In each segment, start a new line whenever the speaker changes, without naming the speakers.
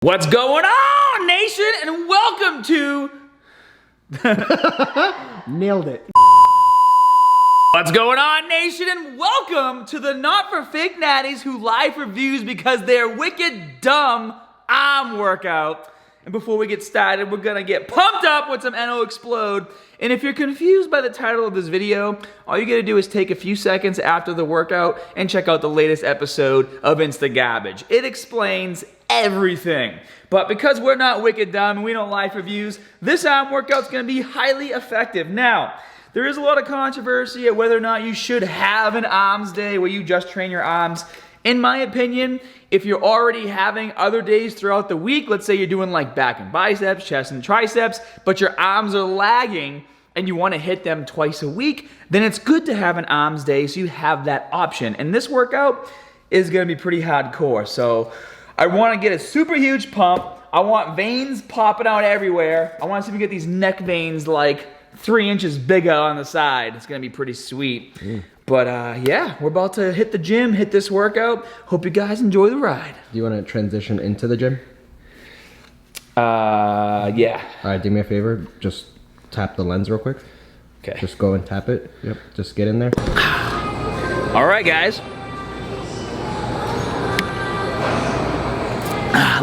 What's going on, nation, and welcome to...
Nailed it.
What's going on, nation, and welcome to the Not For Fake Natties who lie for views because they're wicked dumb arm workout. And before we get started, we're gonna get pumped up with some NO Explode. And if you're confused by the title of this video, all you gotta do is take a few seconds after the workout and check out the latest episode of INSTA-GAHHHBAGE. It explains everything. But because we're not wicked dumb and we don't lie for views, this arm workout's gonna be highly effective. Now, there is a lot of controversy at whether or not you should have an arms day where you just train your arms. In my opinion, if you're already having other days throughout the week, let's say you're doing like back and biceps, chest and triceps, but your arms are lagging and you want to hit them twice a week, then it's good to have an arms day so you have that option. And this workout is going to be pretty hardcore. So I want to get a super huge pump. I want veins popping out everywhere. I want to see if we get these neck veins like 3 inches bigger on the side. It's going to be pretty sweet. But yeah, we're about to hit the gym, hit this workout. Hope you guys enjoy the ride.
Do you want to transition into the gym?
Yeah.
All right, do me a favor. Just tap the lens real quick.
Okay.
Just go and tap it. Yep. Just get in there.
All right, guys.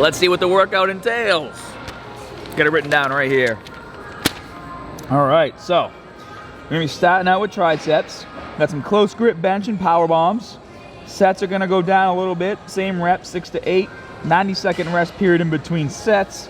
Let's see what the workout entails. Got it written down right here. All right, so we're gonna be starting out with triceps. Got some close grip bench and power bombs. Sets are gonna go down a little bit. Same reps, 6 to 8. 90-second rest period in between sets.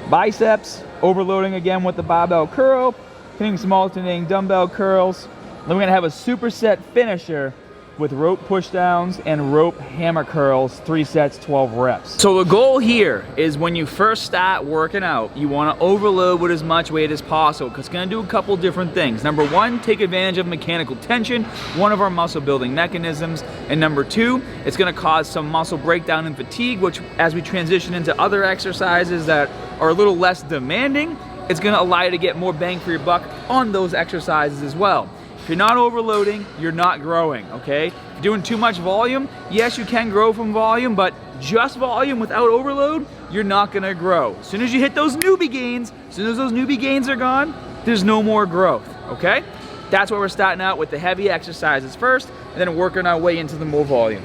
Biceps, overloading again with the barbell curl. Hitting some alternating dumbbell curls. Then we're gonna have a superset finisher with rope pushdowns and rope hammer curls, 3 sets, 12 reps. So the goal here is when you first start working out, you wanna overload with as much weight as possible because it's gonna do a couple different things. Number one, take advantage of mechanical tension, one of our muscle building mechanisms. And number two, it's gonna cause some muscle breakdown and fatigue, which as we transition into other exercises that are a little less demanding, it's gonna allow you to get more bang for your buck on those exercises as well. If you're not overloading, you're not growing, okay? If you're doing too much volume, yes, you can grow from volume, but just volume without overload, you're not gonna grow. As soon as you hit those newbie gains, as soon as those newbie gains are gone, there's no more growth, okay? That's why we're starting out with the heavy exercises first, and then working our way into the more volume.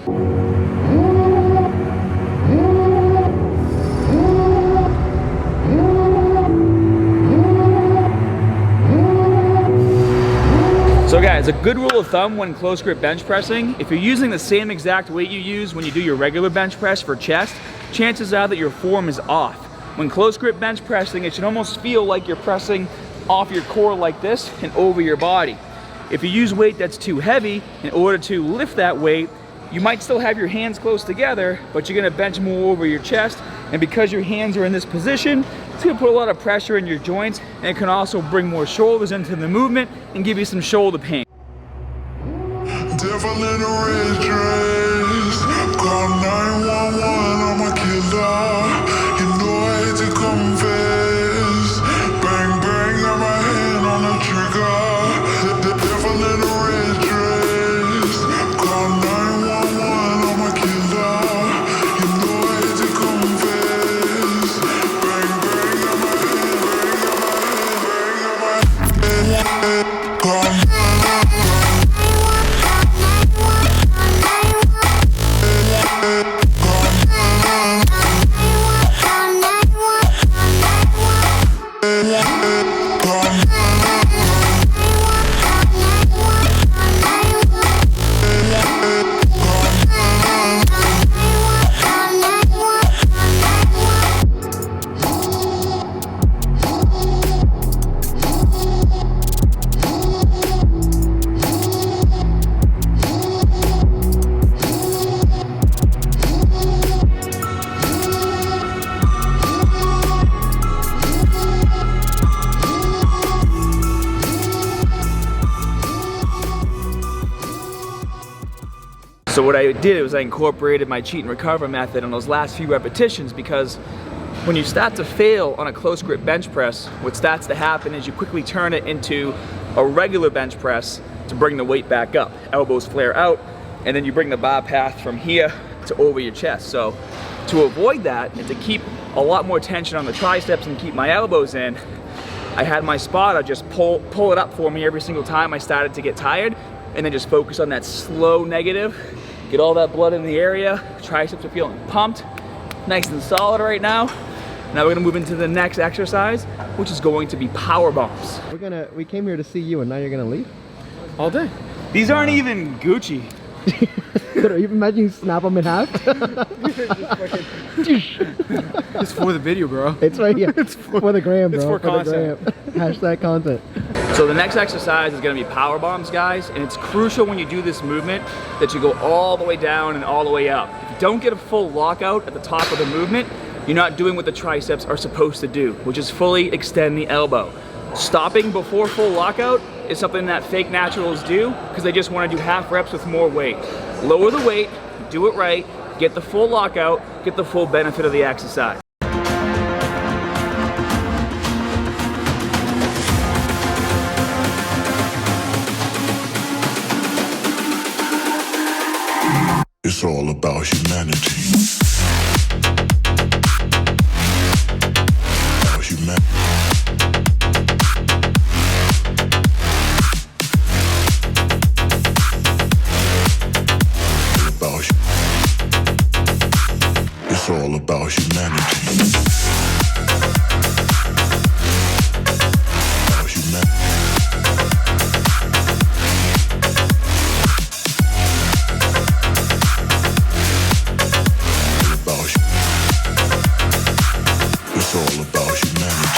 So guys, a good rule of thumb when close grip bench pressing, if you're using the same exact weight you use when you do your regular bench press for chest, chances are that your form is off. When close grip bench pressing, it should almost feel like you're pressing off your core like this and over your body. If you use weight that's too heavy, in order to lift that weight, you might still have your hands close together, but you're gonna bench more over your chest, and because your hands are in this position, it's gonna put a lot of pressure in your joints, and it can also bring more shoulders into the movement and give you some shoulder pain.
Devil in a red dress, call 911, I'm a killer. You know I hate to confess. Bang bang, got my hand on the trigger. The devil in a red dress, call 911, I'm a killer. You know I hate to confess. Bang bang, got my hand, bang got my hand.
So what I did was I incorporated my cheat and recover method on those last few repetitions, because when you start to fail on a close grip bench press, what starts to happen is you quickly turn it into a regular bench press to bring the weight back up. Elbows flare out, and then you bring the bar path from here to over your chest. So to avoid that and to keep a lot more tension on the triceps and keep my elbows in, I had my spotter just pull it up for me every single time I started to get tired, and then just focus on that slow negative, get all that blood in the area. Triceps are feeling pumped, nice and solid right now. Now we're gonna move into the next exercise, which is going to be power bombs.
We came here to see you, and now you're gonna leave?
All day. These aren't even Gucci.
You imagine you snap them in half?
It's for the video, bro.
It's right here. It's for the gram, bro.
It's for content.
The gram. Hashtag content.
So the next exercise is gonna be power bombs, guys, and it's crucial when you do this movement that you go all the way down and all the way up. If you don't get a full lockout at the top of the movement, you're not doing what the triceps are supposed to do, which is fully extend the elbow. Stopping before full lockout is something that fake naturals do because they just want to do half reps with more weight. Lower the weight, do it right, get the full lockout, get the full benefit of the exercise.
It's all about humanity. About humanity. It's all about humanity. About humanity. It's all about humanity.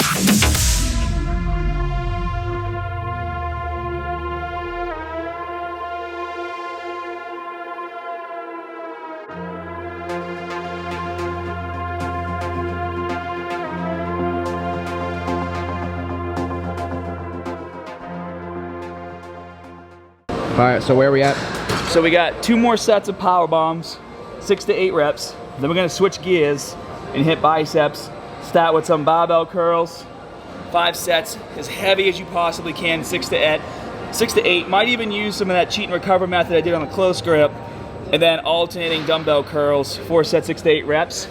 All right, so where are we at?
So we got 2 more sets of power bombs, 6 to 8 reps. Then we're gonna switch gears and hit biceps. Start with some barbell curls. 5 sets, as heavy as you possibly can, 6 to 8. 6 to 8, might even use some of that cheat and recover method I did on the close grip. And then alternating dumbbell curls, 4 sets, 6 to 8 reps.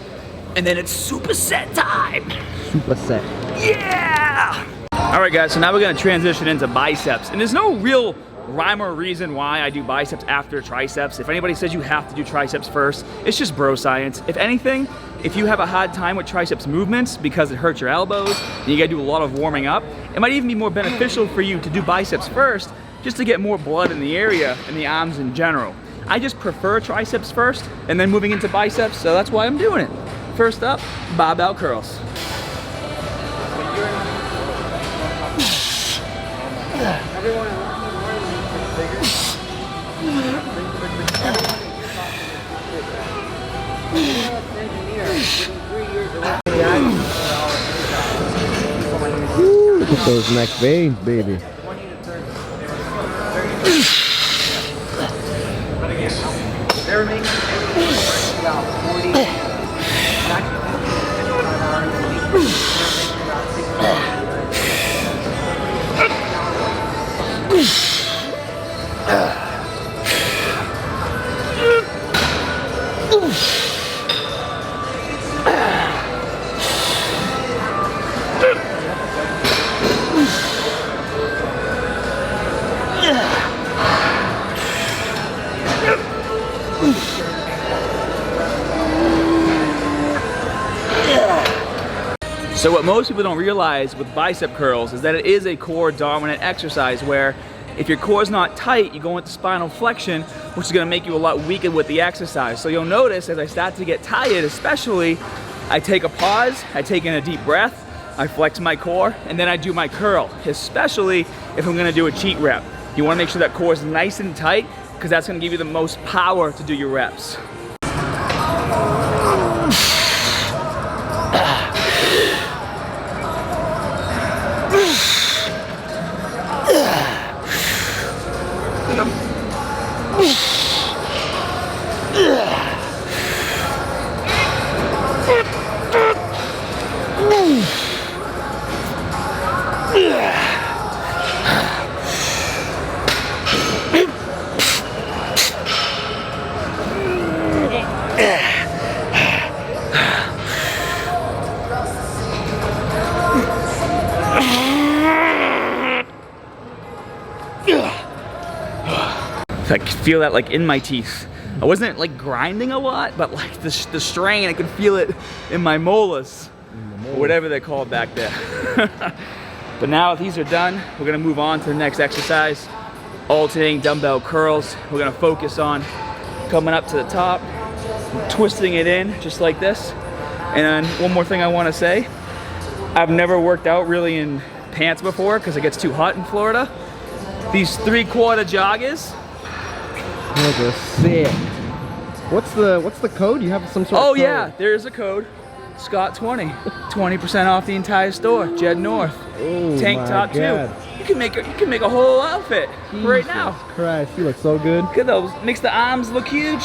And then it's superset time.
Superset.
Yeah! All right, guys, so now we're gonna transition into biceps. And there's no real rhyme or reason why I do biceps after triceps. If anybody says you have to do triceps first, it's just bro science. If anything, if you have a hard time with triceps movements because it hurts your elbows and you gotta do a lot of warming up, it might even be more beneficial for you to do biceps first just to get more blood in the area and the arms in general. I just prefer triceps first and then moving into biceps, so that's why I'm doing it. First up, barbell curls.
Look at those neck veins, baby.
They're making about 40.
So what most people don't realize with bicep curls is that it is a core dominant exercise where if your core is not tight, you go into spinal flexion, which is gonna make you a lot weaker with the exercise. So you'll notice as I start to get tired, especially, I take a pause, I take in a deep breath, I flex my core, and then I do my curl, especially if I'm gonna do a cheat rep. You wanna make sure that core is nice and tight because that's gonna give you the most power to do your reps. feel that like in my teeth. I wasn't like grinding a lot, but like the strain, I could feel it in my molars, or whatever they're called back there. But now these are done, we're gonna move on to the next exercise, alternating dumbbell curls. We're gonna focus on coming up to the top, twisting it in just like this. And one more thing I wanna say, I've never worked out really in pants before because it gets too hot in Florida. These 3/4 joggers.
Those are sick. What's the code? You have some sort of
Oh
code?
yeah, there's a code. Scott20. 20% off the entire store. Jed North.
Oh,
Tank
my
top
God.
too. You can make a whole outfit right now.
Jesus Christ, you look so good.
Look at those. Makes the arms look huge.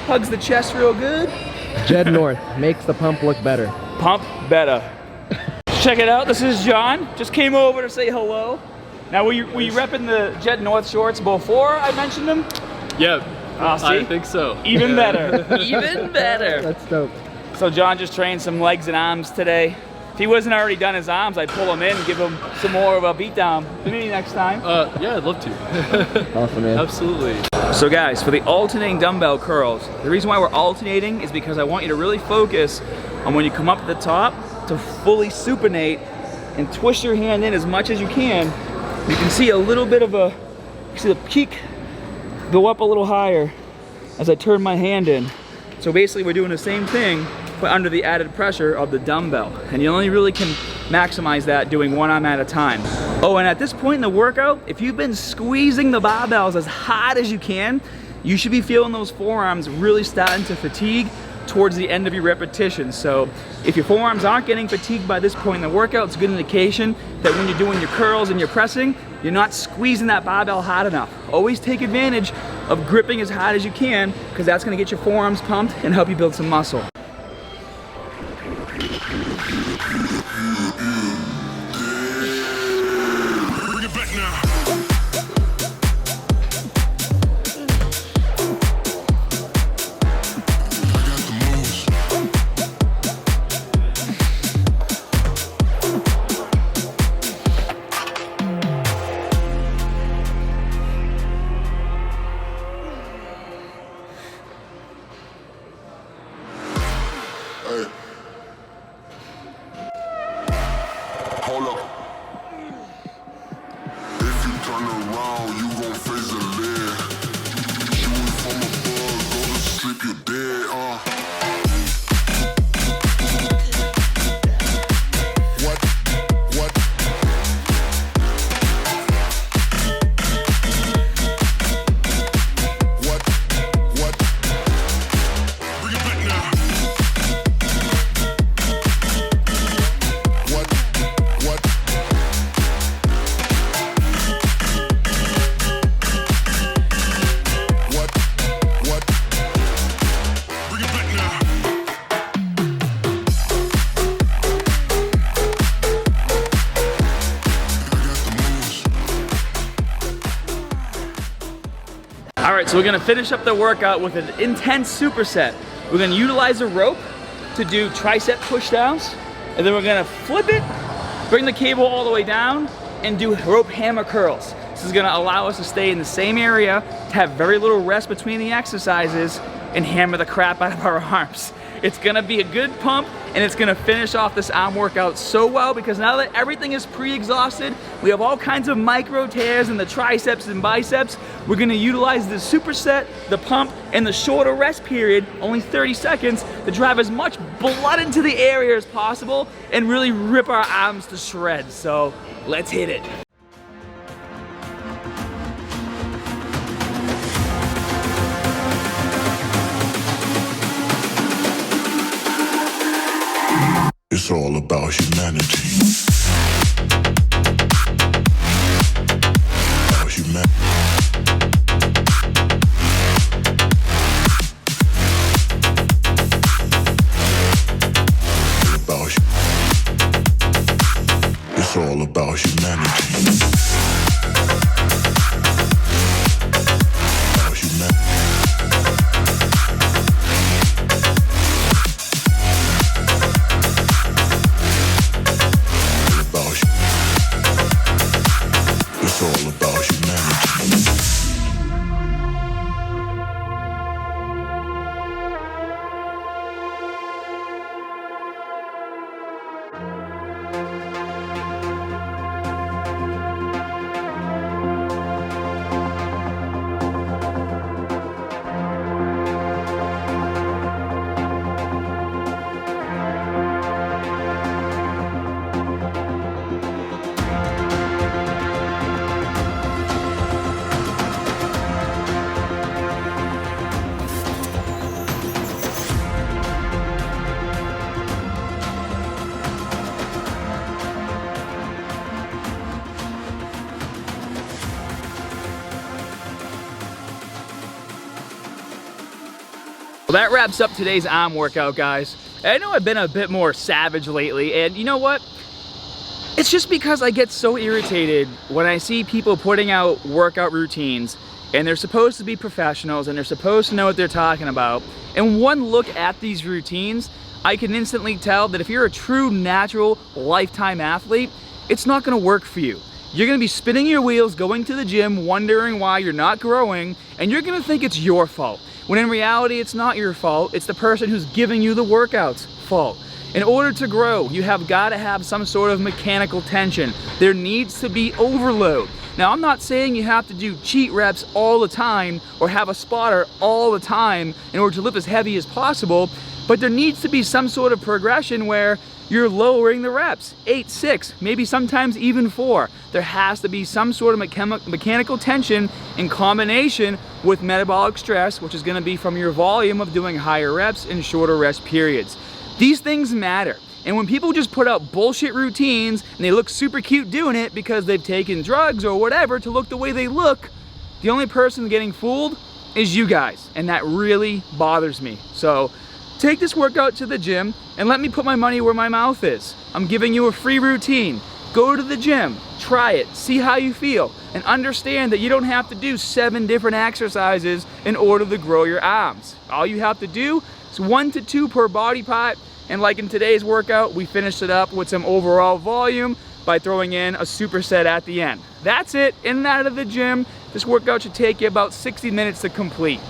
Hugs the chest real good.
Jed North makes the pump look better.
Pump better. Check it out. This is John. Just came over to say hello. Now, were you repping the Jed North shorts before I mentioned them?
Yeah,
See?
I think so.
Even better. Even better.
That's dope.
So John just trained some legs and arms today. If he wasn't already done his arms, I'd pull him in and give him some more of a beatdown. Maybe next time.
Yeah, I'd love to.
Awesome, man.
Absolutely.
So guys, for the alternating dumbbell curls, the reason why we're alternating is because I want you to really focus on when you come up to the top to fully supinate and twist your hand in as much as you can. You can see a little bit of you see the peak go up a little higher as I turn my hand in. So basically we're doing the same thing, but under the added pressure of the dumbbell. And you only really can maximize that doing one arm at a time. Oh, and at this point in the workout, if you've been squeezing the barbells as hard as you can, you should be feeling those forearms really starting to fatigue towards the end of your repetition. So if your forearms aren't getting fatigued by this point in the workout, it's a good indication that when you're doing your curls and your pressing, you're not squeezing that barbell hard enough. Always take advantage of gripping as hard as you can, because that's gonna get your forearms pumped and help you build some muscle.
Bring it back now. I got the moves. Hey. Hold up. If you turn around, you gon' face a lead. Shooting from above, go to sleep, you're dead, What? What? What? What? Bring it back now. What? What? What? What? Bring it back now. I got the moves.
All right, so we're gonna finish up the workout with an intense superset. We're gonna utilize a rope to do tricep pushdowns, and then we're gonna flip it, bring the cable all the way down, and do rope hammer curls. This is gonna allow us to stay in the same area, to have very little rest between the exercises, and hammer the crap out of our arms. It's gonna be a good pump, and it's gonna finish off this arm workout so well, because now that everything is pre-exhausted, we have all kinds of micro tears in the triceps and biceps. We're gonna utilize the superset, the pump, and the shorter rest period, only 30 seconds, to drive as much blood into the area as possible and really rip our arms to shreds. So let's hit it.
It's all about humanity. About humanity. It's all about humanity. About humanity. It's all about humanity.
Well, that wraps up today's arm workout, guys. I know I've been a bit more savage lately, and you know what? It's just because I get so irritated when I see people putting out workout routines and they're supposed to be professionals and they're supposed to know what they're talking about. And one look at these routines, I can instantly tell that if you're a true natural lifetime athlete, it's not gonna work for you. You're gonna be spinning your wheels, going to the gym, wondering why you're not growing, and you're gonna think it's your fault. When in reality, it's not your fault, it's the person who's giving you the workout's fault. In order to grow, you have gotta have some sort of mechanical tension. There needs to be overload. Now, I'm not saying you have to do cheat reps all the time or have a spotter all the time in order to lift as heavy as possible, but there needs to be some sort of progression where you're lowering the reps, 8, 6, maybe sometimes even 4. There has to be some sort of mechanical tension in combination with metabolic stress, which is gonna be from your volume of doing higher reps and shorter rest periods. These things matter. And when people just put out bullshit routines and they look super cute doing it because they've taken drugs or whatever to look the way they look, the only person getting fooled is you guys. And that really bothers me. So take this workout to the gym and let me put my money where my mouth is. I'm giving you a free routine. Go to the gym, try it, see how you feel, and understand that you don't have to do 7 different exercises in order to grow your arms. All you have to do is 1 to 2 per body part, and like in today's workout, we finished it up with some overall volume by throwing in a superset at the end. That's it, in and out of the gym. This workout should take you about 60 minutes to complete.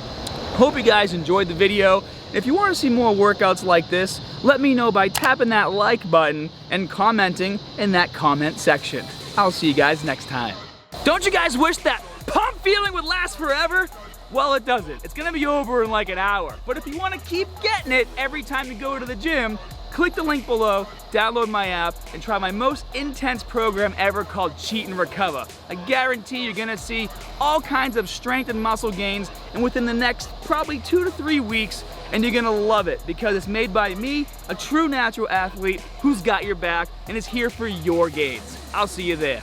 Hope you guys enjoyed the video. If you want to see more workouts like this, let me know by tapping that like button and commenting in that comment section. I'll see you guys next time. Don't you guys wish that pump feeling would last forever? Well, it doesn't. It's gonna be over in like an hour. But if you wanna keep getting it every time you go to the gym, click the link below, download my app, and try my most intense program ever called Cheat and Recover. I guarantee you're gonna see all kinds of strength and muscle gains, and within the next probably 2 to 3 weeks, and you're gonna love it because it's made by me, a true natural athlete who's got your back and is here for your gains. I'll see you there.